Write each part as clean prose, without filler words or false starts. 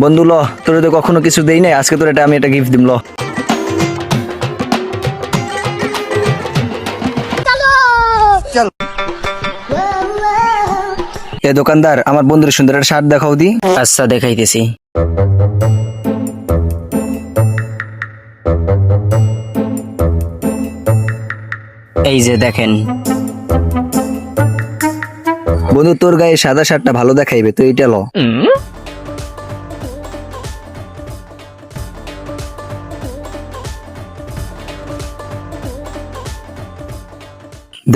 বন্ধু ল, তোর তো কখনো কিছু দেই নাই, আজকে তোর এটা আমি একটা গিফট দিম ল। এ দোকানদার, আমার বন্ধুর সুন্দর একটা শার্ট দেখাও দি। আচ্ছা দেখাইতেছি। এই যে দেখেন। বন্ধু তোর গায়ে সাদা শার্টটা ভালো দেখাইবে, তো এইটা ল।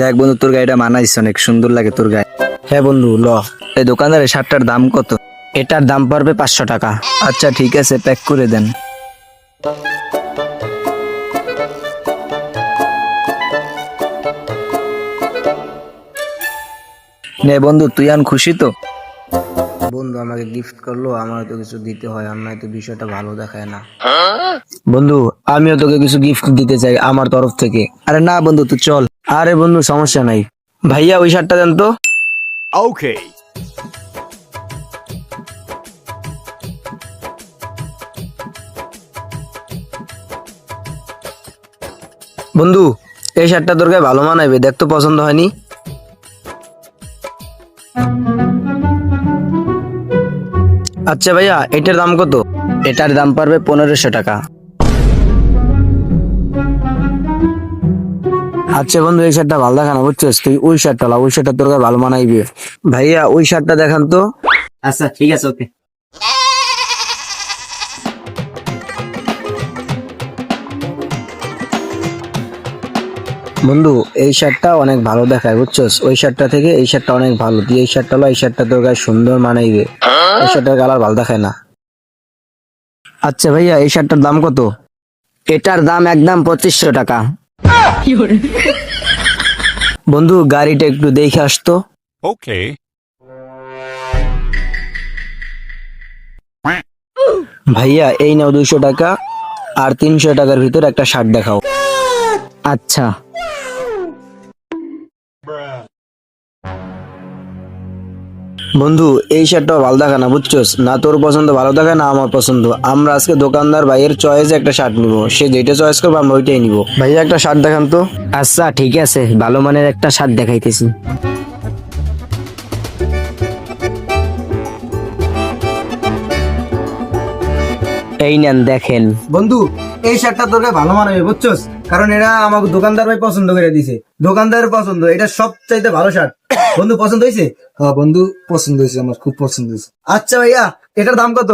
দেখ বন্ধু, তোর গায়েটা মানাইছে, অনেক সুন্দর লাগে তোর গায়ে। হ্যাঁ বন্ধু ল। এই দোকানদার, এই শার্টটার দাম কত? এটার দাম পড়বে 500 টাকা। আচ্ছা ঠিক আছে, প্যাক করে দেন। নে বন্ধু, তুই আন খুশি তো? বন্ধু আমাকে গিফট করলো, আমার তো কিছু দিতে হয়, আর নয়তো বিষয়টা ভালো দেখায় না। বন্ধু আমিও তোকে কিছু গিফট দিতে চাই আমার তরফ থেকে। আরে না বন্ধু, তুই চল। আরে বন্ধু সমস্যা নাই। ভাইয়া ওই শার্টটা দেন তো। Okay. বন্ধু এই শার্টটা তোর গায়ে ভালো মানাইবে, দেখ তো পছন্দ হয়নি? আচ্ছা ভাইয়া, এটার দাম কত? এটার দাম পড়বে 1500 টাকা। আচ্ছা বন্ধু, এই শার্টটা ভালো দেখা না, বুঝছিস? তুই ওই শার্টটা লা, ওই শার্টটা তোর গায়ে ভালো মানাইবে। ভাইয়া ওই শার্টটা দেখান তো। আচ্ছা ঠিক আছে, ওকে। বন্ধু এই শার্টটা অনেক ভালো দেখায়, বুঝছস? ওই শার্টটা থেকে এই শার্টটা অনেক ভালো। তুই এই শার্টটা লো, এই শার্টটা তোর গায়ে সুন্দর মানাইবে। এই শার্টটার কালার ভালো দেখায় না। আচ্ছা ভাইয়া, এই শার্টটার দাম কত? এটার দাম একদম 2500 টাকা। বন্ধু গাড়িটা একটু দেখে আসতো। Okay. ভাইয়া এই নাও 200 টাকা, আর 300 টাকার ভিতর একটা শার্ট দেখাও। আচ্ছা। বন্ধু এই শার্টটা ভালো দেখা না, বুঝছস? না তোর পছন্দ ভালো দেখা, না আমার পছন্দ। আমরা আজকে দোকানদার ভাইয়ের চয়েসে একটা শার্ট নিব, সে যেটা চয়েস করবে আমরা ওইটাই নিব। ভাইয়া একটা শার্ট দেখান তো। আচ্ছা ঠিক আছে, ভালো মানের একটা শার্ট দেখাইতেছি। এই নেন দেখেন। বন্ধু এই শার্টটা তোর গায়ে ভালো মানাবে, বুঝছস? কারণ এটা আমাকে দোকানদার ভাই পছন্দ করে দিছে। দোকানদারের পছন্দ, এটা সবচাইতে ভালো শার্ট। বন্ধু পছন্দ হয়েছে? হ্যাঁ বন্ধু, পছন্দ হয়েছে, আমার খুব পছন্দ হয়েছে। আচ্ছা ভাইয়া, এটার দাম কত?